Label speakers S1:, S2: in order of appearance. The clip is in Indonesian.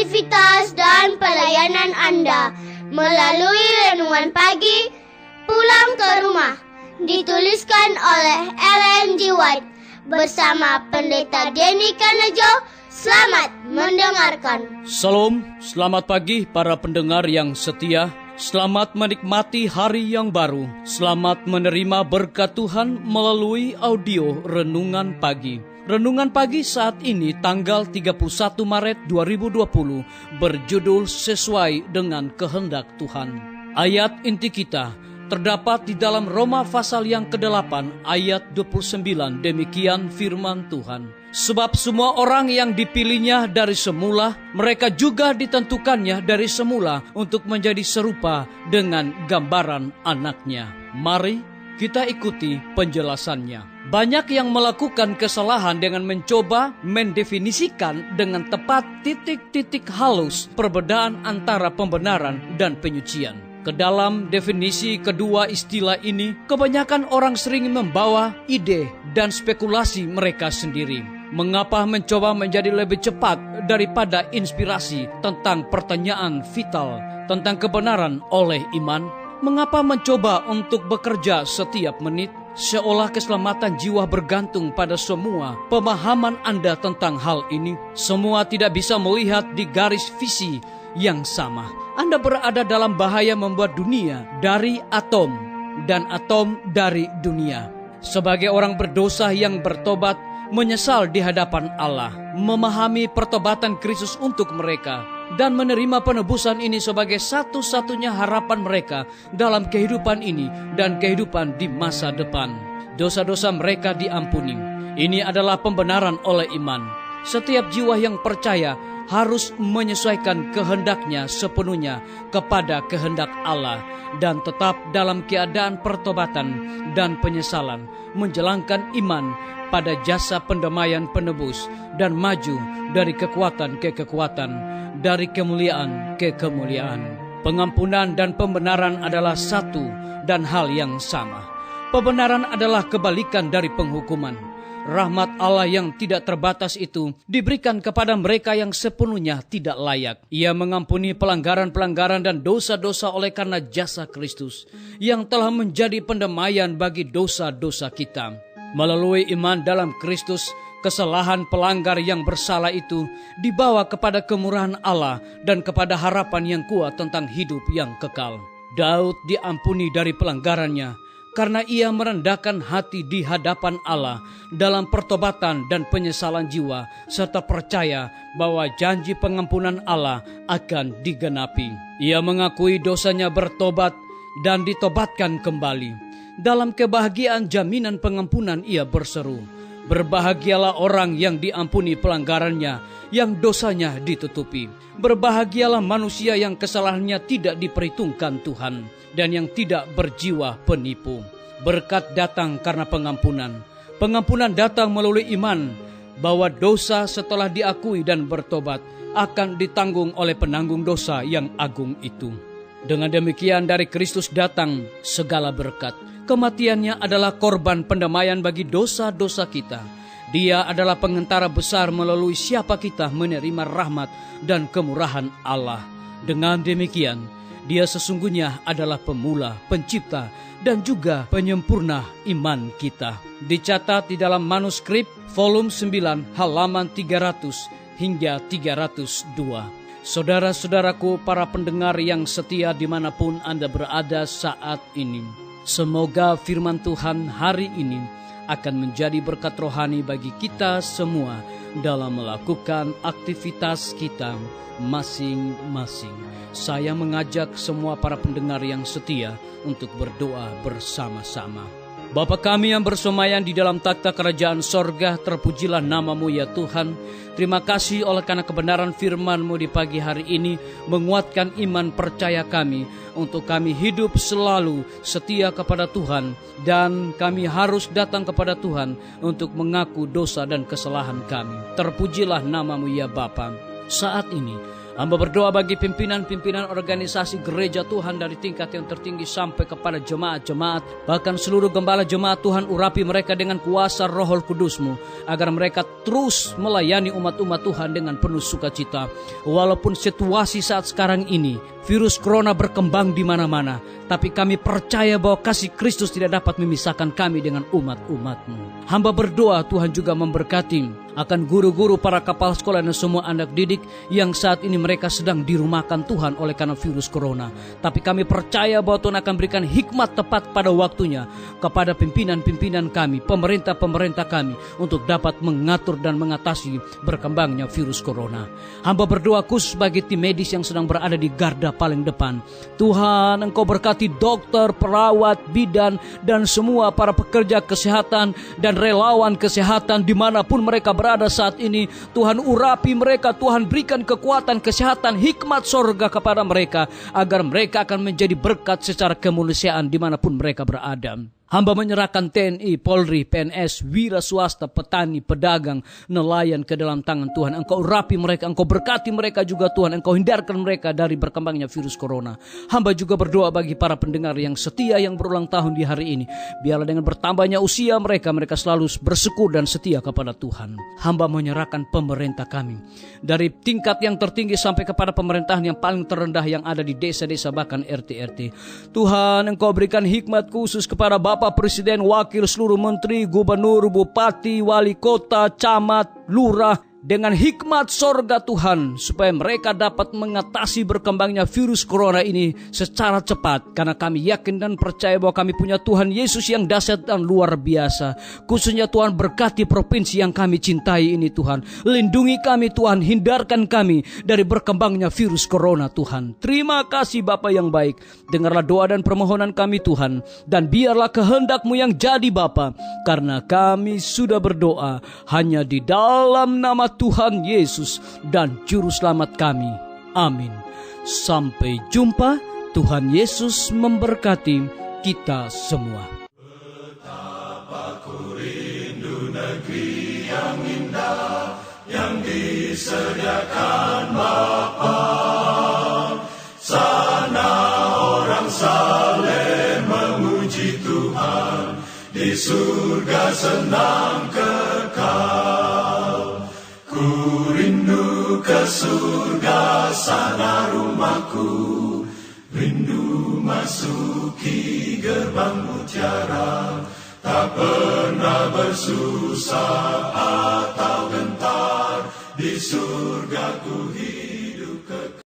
S1: aktivitas dan pelayanan Anda melalui renungan pagi Pulang ke Rumah, dituliskan oleh Ellen G. White bersama Pendeta Denny Kanejo. Selamat mendengarkan.
S2: Salam, selamat pagi para pendengar yang setia. Selamat menikmati hari yang baru. Selamat menerima berkat Tuhan melalui audio Renungan Pagi. Renungan Pagi saat ini tanggal 31 Maret 2020 berjudul Sesuai dengan Kehendak Tuhan. Ayat inti kita terdapat di dalam Roma pasal yang ke-8 ayat 29. Demikian firman Tuhan. Sebab semua orang yang dipilihnya dari semula, mereka juga ditentukannya dari semula untuk menjadi serupa dengan gambaran anaknya. Mari kita ikuti penjelasannya. Banyak yang melakukan kesalahan dengan mencoba mendefinisikan dengan tepat titik-titik halus perbedaan antara pembenaran dan penyucian. Ke dalam definisi kedua istilah ini, kebanyakan orang sering membawa ide dan spekulasi mereka sendiri. Mengapa mencoba menjadi lebih cepat daripada inspirasi tentang pertanyaan vital tentang kebenaran oleh iman? Mengapa mencoba untuk bekerja setiap menit? Seolah keselamatan jiwa bergantung pada semua pemahaman Anda tentang hal ini. Semua tidak bisa melihat di garis visi yang sama. Anda berada dalam bahaya membuat dunia dari atom dan atom dari dunia. Sebagai orang berdosa yang bertobat, menyesal di hadapan Allah, memahami pertobatan Kristus untuk mereka, dan menerima penebusan ini sebagai satu-satunya harapan mereka dalam kehidupan ini dan kehidupan di masa depan. Dosa-dosa mereka diampuni. Ini adalah pembenaran oleh iman. Setiap jiwa yang percaya harus menyesuaikan kehendaknya sepenuhnya kepada kehendak Allah dan tetap dalam keadaan pertobatan dan penyesalan, menjalankan iman pada jasa pendamaian penebus dan maju dari kekuatan ke kekuatan, dari kemuliaan ke kemuliaan. Pengampunan dan pembenaran adalah satu dan hal yang sama. Pembenaran adalah kebalikan dari penghukuman. Rahmat Allah yang tidak terbatas itu diberikan kepada mereka yang sepenuhnya tidak layak. Ia mengampuni pelanggaran-pelanggaran dan dosa-dosa oleh karena jasa Kristus yang telah menjadi pendamaian bagi dosa-dosa kita. Melalui iman dalam Kristus, kesalahan pelanggar yang bersalah itu dibawa kepada kemurahan Allah dan kepada harapan yang kuat tentang hidup yang kekal. Daud diampuni dari pelanggarannya karena ia merendahkan hati di hadapan Allah dalam pertobatan dan penyesalan jiwa, serta percaya bahwa janji pengampunan Allah akan digenapi. Ia mengakui dosanya, bertobat, dan ditobatkan kembali. Dalam kebahagiaan jaminan pengampunan ia berseru, "Berbahagialah orang yang diampuni pelanggarannya, yang dosanya ditutupi. Berbahagialah manusia yang kesalahannya tidak diperhitungkan Tuhan, dan yang tidak berjiwa penipu." Berkat datang karena pengampunan. Pengampunan datang melalui iman bahwa dosa setelah diakui dan bertobat akan ditanggung oleh penanggung dosa yang agung itu. Dengan demikian dari Kristus datang segala berkat. Kematiannya adalah korban pendamaian bagi dosa-dosa kita. Dia adalah pengantara besar melalui siapa kita menerima rahmat dan kemurahan Allah. Dengan demikian, Dia sesungguhnya adalah pemula, pencipta, dan juga penyempurna iman kita. Dicatat di dalam manuskrip volume 9 halaman 300 hingga 302. Saudara-saudaraku, para pendengar yang setia dimanapun Anda berada saat ini, semoga firman Tuhan hari ini akan menjadi berkat rohani bagi kita semua dalam melakukan aktivitas kita masing-masing. Saya mengajak semua para pendengar yang setia untuk berdoa bersama-sama. Bapa kami yang bersemayam di dalam takhta kerajaan sorga, terpujilah nama-Mu ya Tuhan. Terima kasih oleh karena kebenaran firman-Mu di pagi hari ini menguatkan iman percaya kami untuk kami hidup selalu setia kepada Tuhan, dan kami harus datang kepada Tuhan untuk mengaku dosa dan kesalahan kami. Terpujilah nama-Mu ya Bapa. Saat ini Hamba berdoa bagi pimpinan-pimpinan organisasi gereja Tuhan dari tingkat yang tertinggi sampai kepada jemaat-jemaat, bahkan seluruh gembala jemaat Tuhan, urapi mereka dengan kuasa Roh Kudus-Mu, agar mereka terus melayani umat-umat Tuhan dengan penuh sukacita. Walaupun situasi saat sekarang ini, virus corona berkembang di mana-mana, tapi kami percaya bahwa kasih Kristus tidak dapat memisahkan kami dengan umat-umat-Mu. Hamba berdoa Tuhan juga memberkati akan guru-guru, para kepala sekolah, dan semua anak didik yang saat ini mereka sedang dirumahkan Tuhan oleh karena virus corona. Tapi kami percaya bahwa Tuhan akan berikan hikmat tepat pada waktunya kepada pimpinan-pimpinan kami, pemerintah-pemerintah kami, untuk dapat mengatur dan mengatasi berkembangnya virus corona. Hamba berdoa khusus bagi tim medis yang sedang berada di garda paling depan. Tuhan, Engkau berkati dokter, perawat, bidan, dan semua para pekerja kesehatan dan relawan kesehatan dimanapun mereka berada saat ini. Tuhan, urapi mereka, Tuhan berikan kekuatan, kesehatan, hikmat sorga kepada mereka, agar mereka akan menjadi berkat secara kemanusiaan dimanapun mereka berada. Hamba menyerahkan TNI, Polri, PNS, wira swasta, petani, pedagang, nelayan ke dalam tangan Tuhan. Engkau urapi mereka, Engkau berkati mereka juga Tuhan. Engkau hindarkan mereka dari berkembangnya virus corona. Hamba juga berdoa bagi para pendengar yang setia yang berulang tahun di hari ini. Biarlah dengan bertambahnya usia mereka, mereka selalu bersyukur dan setia kepada Tuhan. Hamba menyerahkan pemerintah kami, dari tingkat yang tertinggi sampai kepada pemerintahan yang paling terendah yang ada di desa-desa bahkan RT-RT. Tuhan, Engkau berikan hikmat khusus kepada Bapak Presiden, wakil, seluruh menteri, gubernur, bupati, wali kota, camat, lurah, dengan hikmat sorga Tuhan, supaya mereka dapat mengatasi berkembangnya virus corona ini secara cepat. Karena kami yakin dan percaya bahwa kami punya Tuhan Yesus yang dahsyat dan luar biasa. Khususnya Tuhan, berkati provinsi yang kami cintai ini Tuhan. Lindungi kami Tuhan, hindarkan kami dari berkembangnya virus corona Tuhan. Terima kasih Bapa yang baik. Dengarlah doa dan permohonan kami Tuhan, dan biarlah kehendak-Mu yang jadi Bapa. Karena kami sudah berdoa hanya di dalam nama Tuhan Yesus dan Juru Selamat kami. Amin. Sampai jumpa. Tuhan Yesus memberkati kita semua.
S3: Betapa ku rindu negeri yang indah yang disediakan Bapa. Sana orang saleh memuji Tuhan, di surga senang kekal. Ku rindu ke surga, sana rumahku, rindu masuki gerbang mutiara, tak pernah bersusah atau gentar, di surga ku hidup.